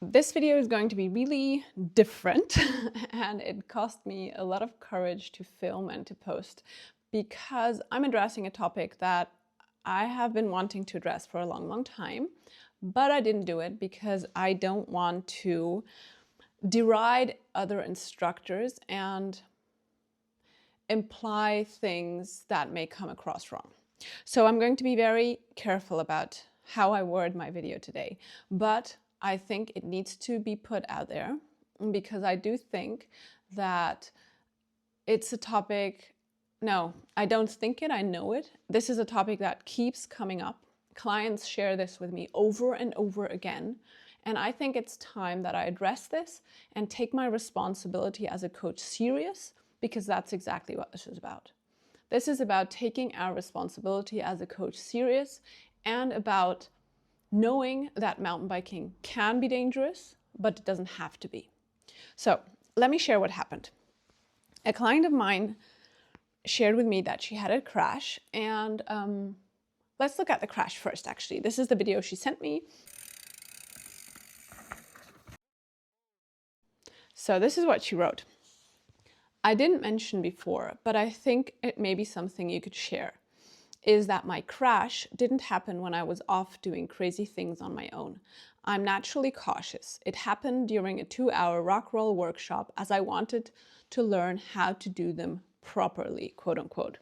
This video is going to be really different and it cost me a lot of courage to film and to post because I'm addressing a topic that I have been wanting to address for a long time, but I didn't do it because I don't want to deride other instructors and imply things that may come across wrong. So I'm going to be very careful about how I word my video today, but I think it needs to be put out there because I do think that it's a topic. No, I don't think it, I know it. This is a topic that keeps coming up. Clients share this with me over and over again. And I think it's time that I address this and take my responsibility as a coach serious, because that's exactly what this is about. This is about taking our responsibility as a coach serious and about knowing that mountain biking can be dangerous, but it doesn't have to be. So let me share what happened. A client of mine shared with me that she had a crash, and let's look at the crash first, actually. This is the video she sent me. So this is what she wrote. I didn't mention before, but I think it may be something you could share, is that my crash didn't happen when I was off doing crazy things on my own. I'm naturally cautious. It happened during a 2-hour rock roll workshop as I wanted to learn how to do them properly, quote unquote.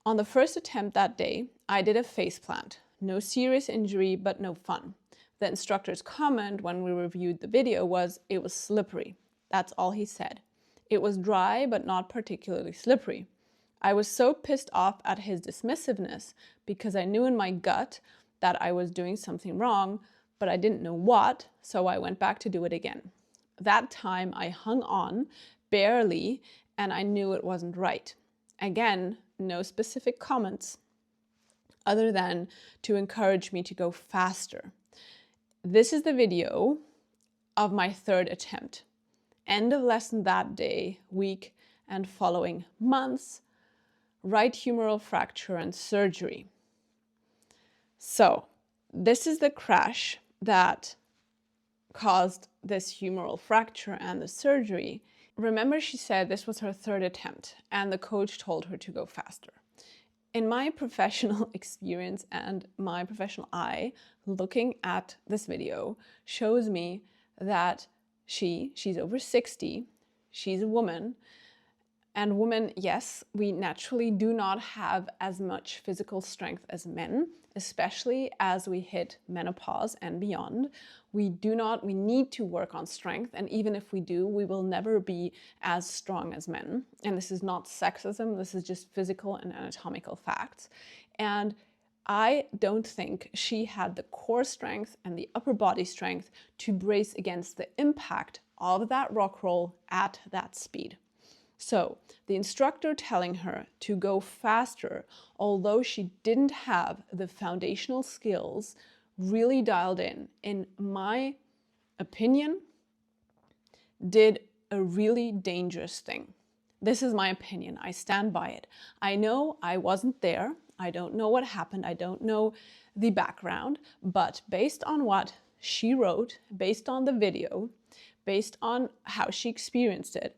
On the first attempt that day, I did a face plant. No serious injury, but no fun. The instructor's comment when we reviewed the video was, it was slippery. That's all he said. It was dry, but not particularly slippery. I was so pissed off at his dismissiveness because I knew in my gut that I was doing something wrong, but I didn't know what, so I went back to do it again. That time I hung on, barely, and I knew it wasn't right. Again, no specific comments other than to encourage me to go faster. This is the video of my third attempt. End of lesson that day, week, and following months. Right humeral fracture and surgery. So this is the crash that caused this humeral fracture and the surgery. Remember, she said this was her third attempt and the coach told her to go faster. In my professional experience and my professional eye, looking at this video shows me that she's over 60, she's a woman. And women, yes, we naturally do not have as much physical strength as men, especially as we hit menopause and beyond. We need to work on strength. And even if we do, we will never be as strong as men. And this is not sexism. This is just physical and anatomical facts. And I don't think she had the core strength and the upper body strength to brace against the impact of that rock roll at that speed. So the instructor telling her to go faster, although she didn't have the foundational skills really dialed in my opinion, did a really dangerous thing. This is my opinion. I stand by it. I know I wasn't there. I don't know what happened. I don't know the background, but based on what she wrote, based on the video, based on how she experienced it,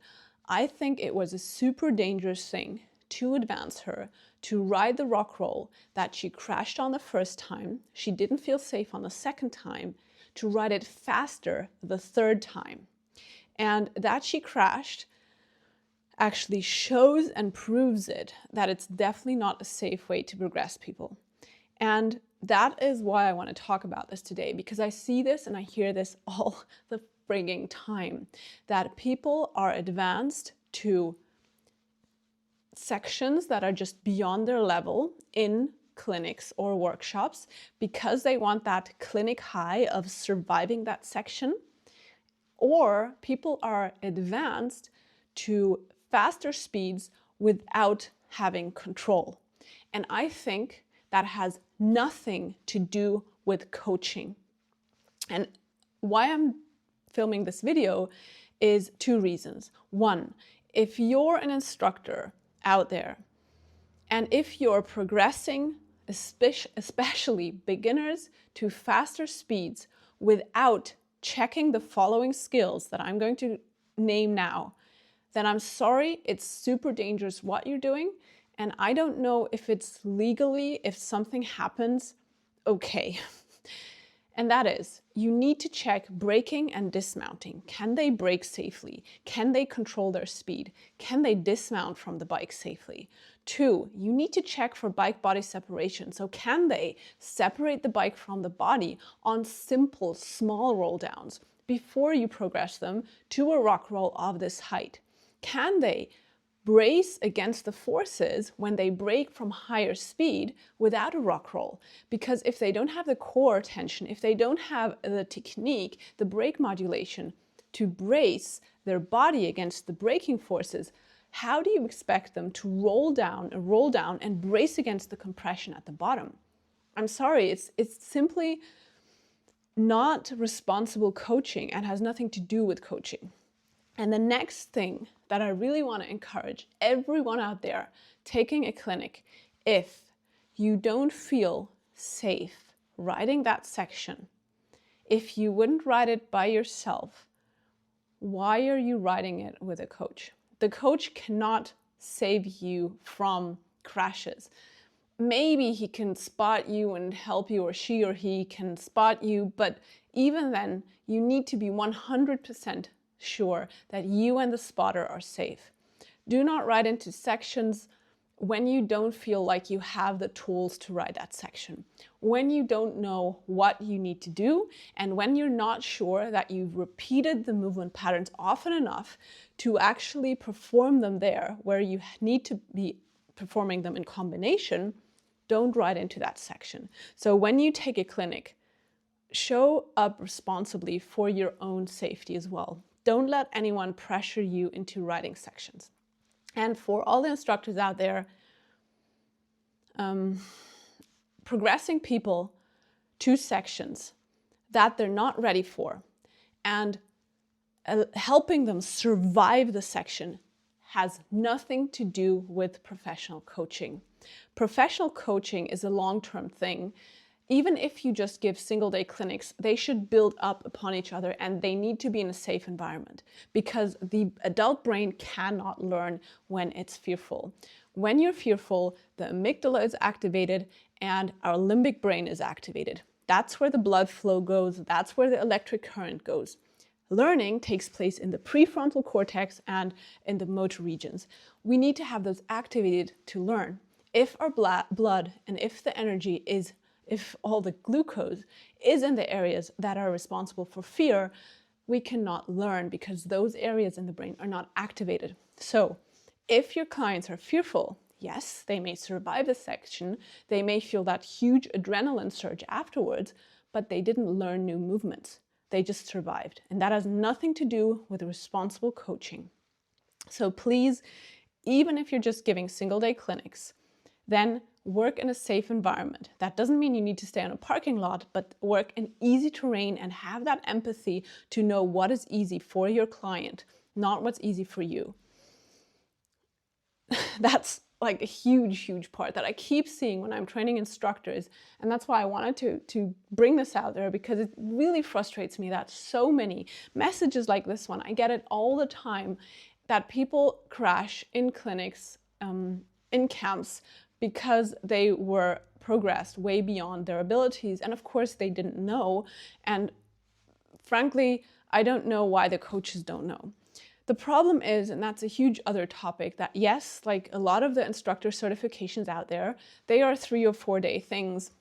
I think it was a super dangerous thing to advance her to ride the rock roll that she crashed on the first time. She didn't feel safe on the second time, to ride it faster the third time. And that she crashed actually shows and proves it that it's definitely not a safe way to progress people. And that is why I want to talk about this today, because I see this and I hear this all the frigging time, that people are advanced to sections that are just beyond their level in clinics or workshops because they want that clinic high of surviving that section, or people are advanced to faster speeds without having control. And I think that has nothing to do with coaching. And why I'm filming this video is two reasons. One, if you're an instructor out there, and if you're progressing, especially beginners, to faster speeds without checking the following skills that I'm going to name now, then I'm sorry, it's super dangerous what you're doing. And I don't know if it's legally, if something happens, okay. And that is, you need to check braking and dismounting. Can they brake safely? Can they control their speed? Can they dismount from the bike safely? 2, you need to check for bike body separation. So can they separate the bike from the body on simple, small roll downs before you progress them to a rock roll of this height? Can they brace against the forces when they brake from higher speed without a rock roll? Because if they don't have the core tension, if they don't have the technique, the brake modulation to brace their body against the braking forces, how do you expect them to roll down and brace against the compression at the bottom? I'm sorry, it's simply not responsible coaching and has nothing to do with coaching. And the next thing that I really want to encourage everyone out there taking a clinic, if you don't feel safe riding that section, if you wouldn't ride it by yourself, why are you riding it with a coach? The coach cannot save you from crashes. Maybe he can spot you and help you, or she or he can spot you, but even then, you need to be 100% sure that you and the spotter are safe. Do not ride into sections when you don't feel like you have the tools to ride that section, when you don't know what you need to do, and when you're not sure that you've repeated the movement patterns often enough to actually perform them there where you need to be performing them in combination. Don't ride into that section. So when you take a clinic, show up responsibly for your own safety as well. Don't let anyone pressure you into riding sections. And for all the instructors out there, progressing people to sections that they're not ready for and helping them survive the section has nothing to do with professional coaching. Professional coaching is a long-term thing. Even if you just give single-day clinics, they should build up upon each other, and they need to be in a safe environment, because the adult brain cannot learn when it's fearful. When you're fearful, the amygdala is activated and our limbic brain is activated. That's where the blood flow goes. That's where the electric current goes. Learning takes place in the prefrontal cortex and in the motor regions. We need to have those activated to learn. If our blood and if the energy is, if all the glucose is in the areas that are responsible for fear, we cannot learn because those areas in the brain are not activated. So if your clients are fearful, yes, they may survive the section, they may feel that huge adrenaline surge afterwards, but they didn't learn new movements. They just survived. And that has nothing to do with responsible coaching. So please, even if you're just giving single-day clinics, then work in a safe environment. That doesn't mean you need to stay on a parking lot, but work in easy terrain and have that empathy to know what is easy for your client, not what's easy for you. That's like a huge part that I keep seeing when I'm training instructors. And that's why I wanted to bring this out there, because it really frustrates me that so many messages like this one, I get it all the time, that people crash in clinics, in camps, because they were progressed way beyond their abilities. And of course they didn't know. And frankly, I don't know why the coaches don't know. The problem is, and that's a huge other topic, that yes, like a lot of the instructor certifications out there, they are 3 or 4 day things.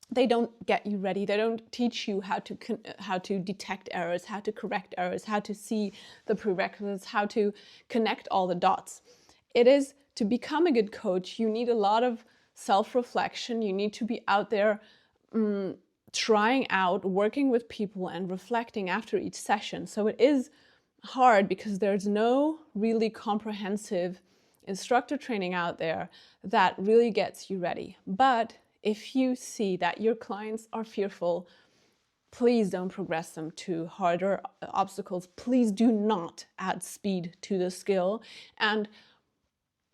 They don't get you ready. They don't teach you how to detect errors, how to correct errors, how to see the prerequisites, how to connect all the dots. It is, to become a good coach, you need a lot of self-reflection. You need to be out there trying out, working with people and reflecting after each session. So it is hard because there's no really comprehensive instructor training out there that really gets you ready. But if you see that your clients are fearful, please don't progress them to harder obstacles. Please do not add speed to the skill, and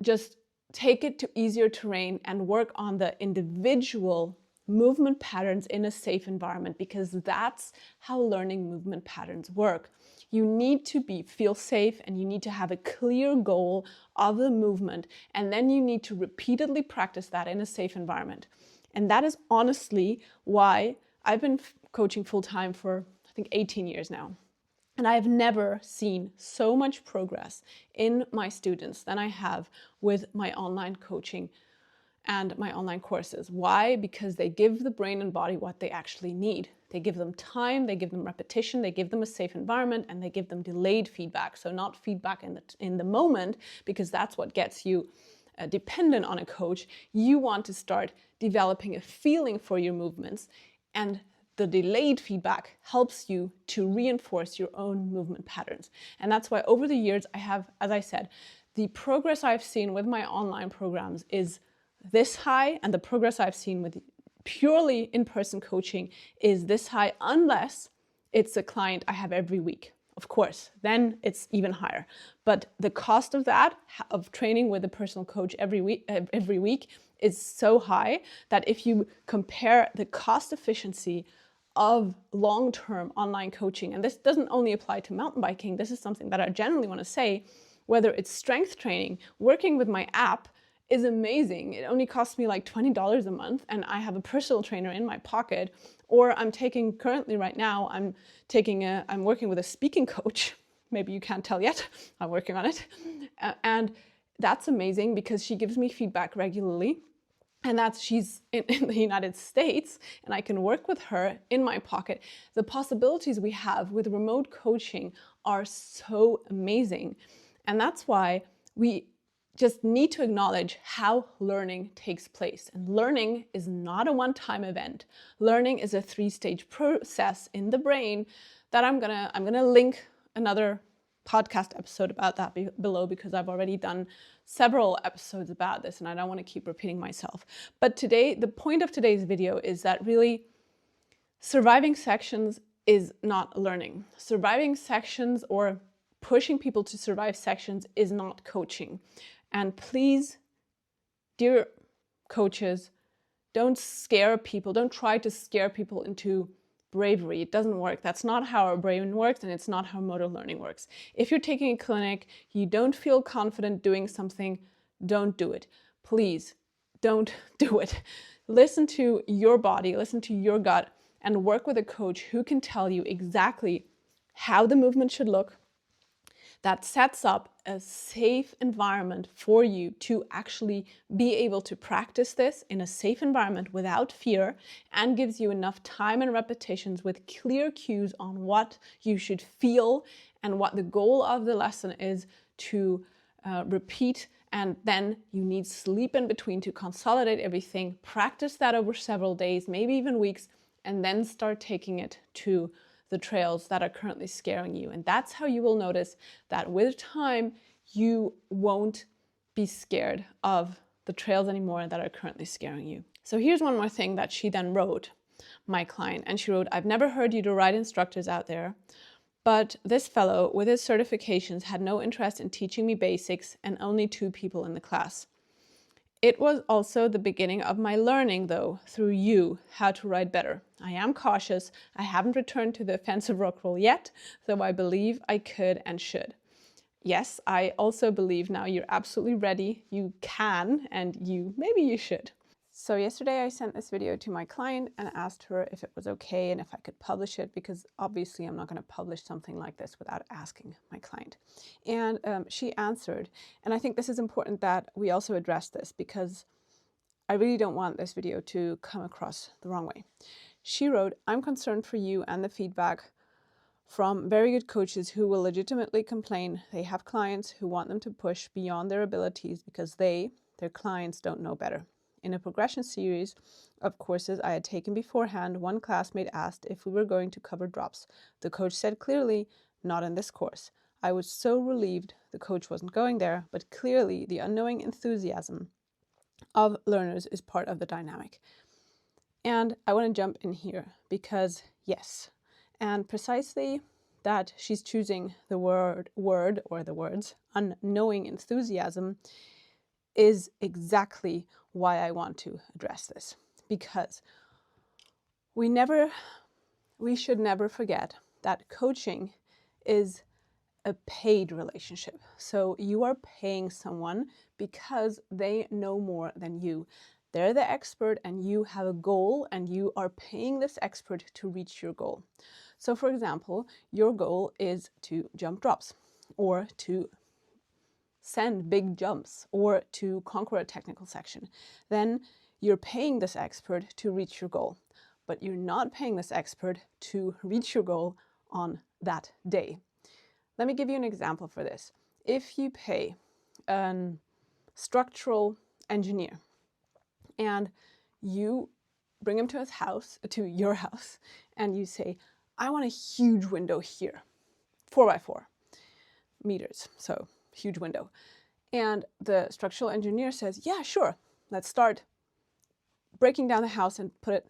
just take it to easier terrain and work on the individual movement patterns in a safe environment, because that's how learning movement patterns work. You need to feel safe, and you need to have a clear goal of the movement, and then you need to repeatedly practice that in a safe environment. And that is honestly why I've been coaching full-time for, I think, 18 years now. And I've never seen so much progress in my students than I have with my online coaching and my online courses. Why? Because they give the brain and body what they actually need. They give them time, they give them repetition, they give them a safe environment, and they give them delayed feedback. So not feedback in the moment, because that's what gets you dependent on a coach. You want to start developing a feeling for your movements, and the delayed feedback helps you to reinforce your own movement patterns. And that's why over the years I have, as I said, the progress I've seen with my online programs is this high, and the progress I've seen with purely in-person coaching is this high, unless it's a client I have every week. Of course, then it's even higher. But the cost of that, of training with a personal coach every week is so high that if you compare the cost efficiency of long-term online coaching, and this doesn't only apply to mountain biking, this is something that I generally want to say, whether it's strength training, working with my app is amazing. It only costs me like $20 a month, and I have a personal trainer in my pocket. Or I'm taking, currently right now, I'm working with a speaking coach. Maybe you can't tell yet, I'm working on it. And that's amazing because she gives me feedback regularly. And she's in the United States, and I can work with her in my pocket. The possibilities we have with remote coaching are so amazing. And that's why we just need to acknowledge how learning takes place. And learning is not a one-time event. Learning is a 3-stage process in the brain that I'm gonna link another podcast episode about that below, because I've already done several episodes about this and I don't want to keep repeating myself. But today, the point of today's video is that really surviving sections is not learning. Surviving sections or pushing people to survive sections is not coaching. And please, dear coaches, don't scare people. Don't try to scare people into bravery. It doesn't work. That's not how our brain works, and it's not how motor learning works. If you're taking a clinic, you don't feel confident doing something, don't do it. Please, don't do it. Listen to your body, listen to your gut, and work with a coach who can tell you exactly how the movement should look, that sets up a safe environment for you to actually be able to practice this in a safe environment without fear, and gives you enough time and repetitions with clear cues on what you should feel and what the goal of the lesson is to repeat. And then you need sleep in between to consolidate everything. Practice that over several days, maybe even weeks, and then start taking it to the trails that are currently scaring you. And that's how you will notice that with time, you won't be scared of the trails anymore that are currently scaring you. So here's one more thing that she then wrote, my client. And she wrote, "I've never heard you deride instructors out there, but this fellow with his certifications had no interest in teaching me basics and only 2 people in the class. It was also the beginning of my learning, though, through you, how to ride better. I am cautious. I haven't returned to the offensive rock roll yet, though I believe I could and should." Yes, I also believe now you're absolutely ready. You can, and maybe you should. So yesterday I sent this video to my client and asked her if it was okay and if I could publish it, because obviously I'm not going to publish something like this without asking my client. And she answered, and I think this is important that we also address this, because I really don't want this video to come across the wrong way. She wrote, "I'm concerned for you and the feedback from very good coaches who will legitimately complain they have clients who want them to push beyond their abilities because their clients don't know better. In a progression series of courses I had taken beforehand, one classmate asked if we were going to cover drops. The coach said clearly, not in this course. I was so relieved the coach wasn't going there, but clearly the unknowing enthusiasm of learners is part of the dynamic." And I want to jump in here because yes, and precisely that she's choosing the word or the words unknowing enthusiasm is exactly why I want to address this. Because we should never forget that coaching is a paid relationship. So you are paying someone because they know more than you. They're the expert and you have a goal, and you are paying this expert to reach your goal. So for example, your goal is to jump drops, or to send big jumps, or to conquer a technical section. Then you're paying this expert to reach your goal, but you're not paying this expert to reach your goal on that day. Let me give you an example for this. If you pay a structural engineer and you bring him to your house, and you say, I want a huge window here, 4x4 meters, so huge window. And the structural engineer says, yeah, sure, let's start breaking down the house and put it.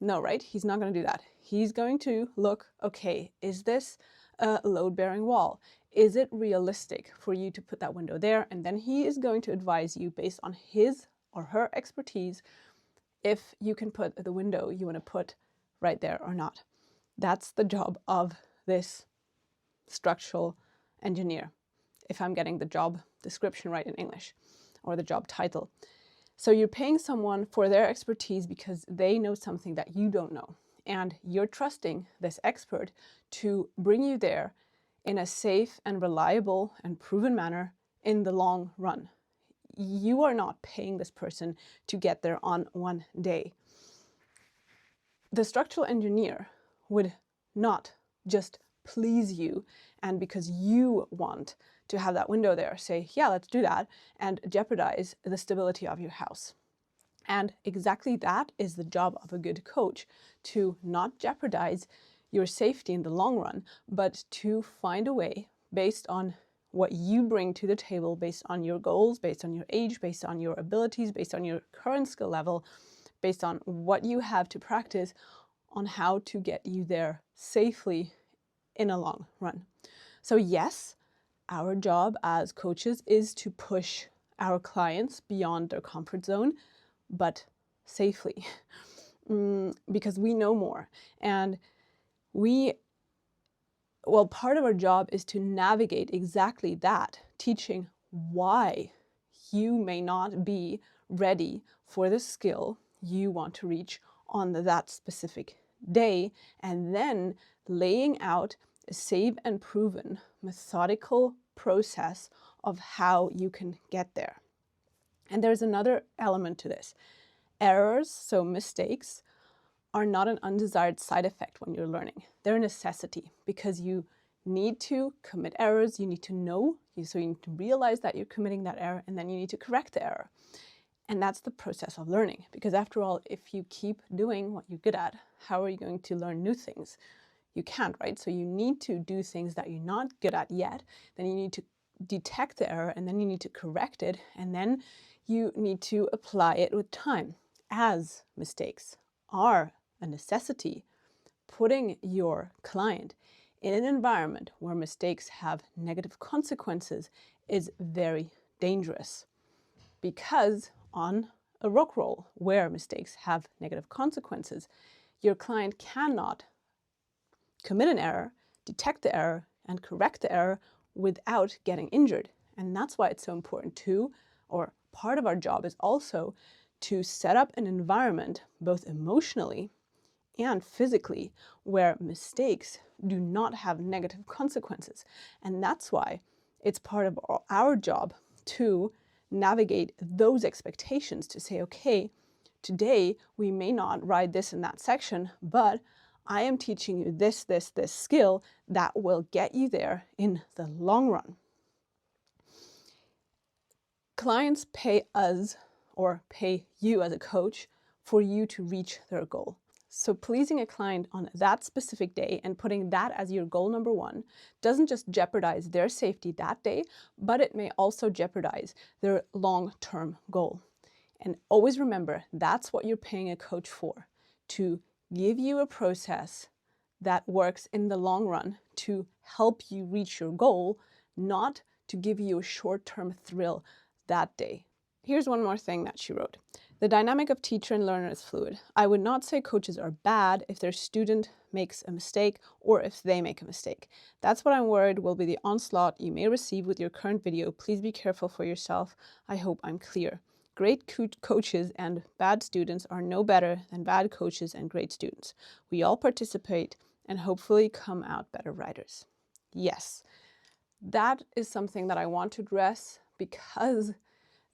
No, right? He's not going to do that. He's going to look, okay, is this a load-bearing wall? Is it realistic for you to put that window there? And then he is going to advise you based on his or her expertise if you can put the window you want to put right there or not. That's the job of this structural engineer, if I'm getting the job description right in English, or the job title. So you're paying someone for their expertise because they know something that you don't know. And you're trusting this expert to bring you there in a safe and reliable and proven manner in the long run. You are not paying this person to get there on one day. The structural engineer would not just please you, and because you want to have that window there, say, yeah, let's do that, and jeopardize the stability of your house. And exactly that is the job of a good coach, to not jeopardize your safety in the long run, but to find a way based on what you bring to the table, based on your goals, based on your age, based on your abilities, based on your current skill level, based on what you have to practice, on how to get you there safely in a long run. So yes, our job as coaches is to push our clients beyond their comfort zone, but safely, because we know more. And part of our job is to navigate exactly that, teaching why you may not be ready for the skill you want to reach on that specific day, and then laying out a safe and proven methodical process of how you can get there. And there's another element to this. Errors, so mistakes, are not an undesired side effect when you're learning. They're a necessity, because you need to commit errors, you need to know, so you need to realize that you're committing that error, and then you need to correct the error. And that's the process of learning, because after all, if you keep doing what you're good at, how are you going to learn new things? You can't, right? So you need to do things that you're not good at yet, then you need to detect the error, and then you need to correct it, and then you need to apply it with time. As mistakes are a necessity, putting your client in an environment where mistakes have negative consequences is very dangerous, because on a rock roll where mistakes have negative consequences, your client cannot commit an error, detect the error, and correct the error without getting injured. And that's why it's so important to, or part of our job is also to set up an environment, both emotionally and physically, where mistakes do not have negative consequences. And that's why it's part of our job to navigate those expectations, to say, okay, today we may not ride this in that section, but I am teaching you this skill that will get you there in the long run. Clients pay us, or pay you as a coach, for you to reach their goal. So pleasing a client on that specific day and putting that as your goal number one doesn't just jeopardize their safety that day, but it may also jeopardize their long-term goal. And always remember, that's what you're paying a coach for, to give you a process that works in the long run to help you reach your goal, not to give you a short-term thrill that day. Here's one more thing that she wrote. The dynamic of teacher and learner is fluid. I would not say coaches are bad if their student makes a mistake or if they make a mistake. That's what I'm worried will be the onslaught you may receive with your current video. Please be careful for yourself. I hope I'm clear. Great coaches and bad students are no better than bad coaches and great students. We all participate and hopefully come out better riders. Yes, that is something that I want to address, because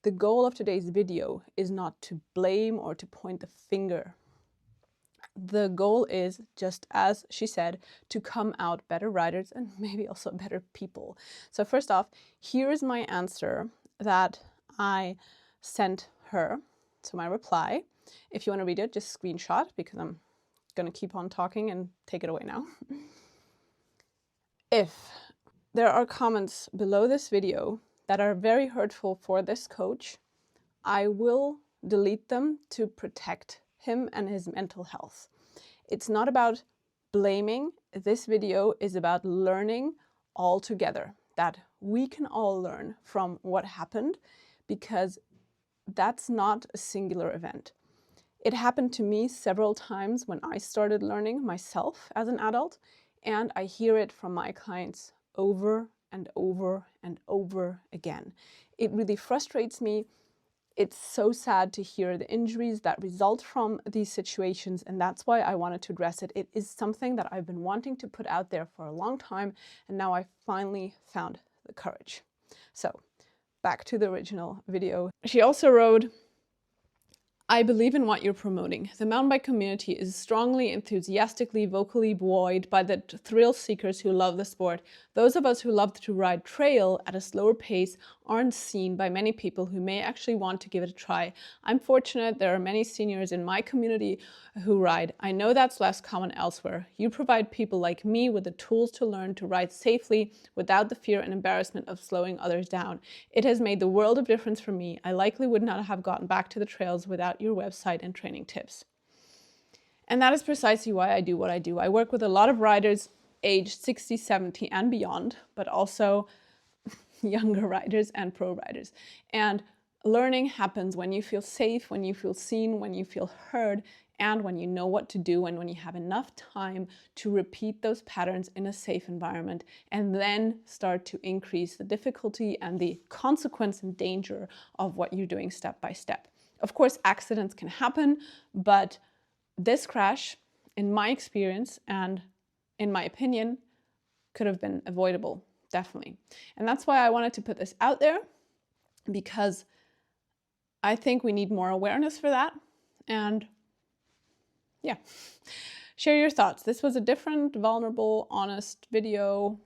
the goal of today's video is not to blame or to point the finger. The goal is, just as she said, to come out better riders and maybe also better people. So first off, here is my answer that I sent her. So my reply, if you want to read it, just screenshot, because I'm going to keep on talking and take it away now. If there are comments below this video that are very hurtful for this coach, I will delete them to protect him and his mental health. It's not about blaming. This video is about learning all together, that we can all learn from what happened, because that's not a singular event. It happened to me several times when I started learning myself as an adult, and I hear it from my clients over and over and over again. It really frustrates me. It's so sad to hear the injuries that result from these situations, and that's why I wanted to address it. It is something that I've been wanting to put out there for a long time, and now I finally found the courage. So, back to the original video. She also wrote, I believe in what you're promoting. The mountain bike community is strongly, enthusiastically, vocally buoyed by the thrill seekers who love the sport. Those of us who love to ride trail at a slower pace aren't seen by many people who may actually want to give it a try. I'm fortunate there are many seniors in my community who ride. I know that's less common elsewhere. You provide people like me with the tools to learn to ride safely without the fear and embarrassment of slowing others down. It has made the world of difference for me. I likely would not have gotten back to the trails without your website and training tips. And that is precisely why I do what I do. I work with a lot of riders aged 60, 70 and beyond, but also younger riders and pro riders. And learning happens when you feel safe, when you feel seen, when you feel heard, and when you know what to do, and when you have enough time to repeat those patterns in a safe environment, and then start to increase the difficulty and the consequence and danger of what you're doing step by step. Of course, accidents can happen, but this crash, in my experience and in my opinion, could have been avoidable, definitely. And that's why I wanted to put this out there, because I think we need more awareness for that. And yeah, share your thoughts. This was a different, vulnerable, honest video,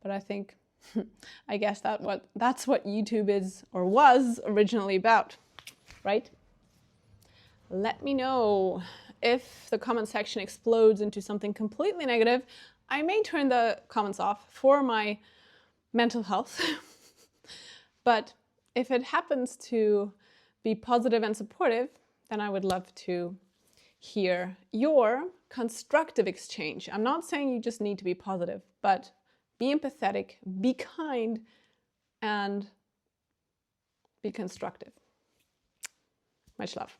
but I think, I guess that's what YouTube is or was originally about, right? Let me know if the comment section explodes into something completely negative. I may turn the comments off for my mental health, but if it happens to be positive and supportive, then I would love to hear your constructive exchange. I'm not saying you just need to be positive, but be empathetic, be kind, and be constructive. Much love.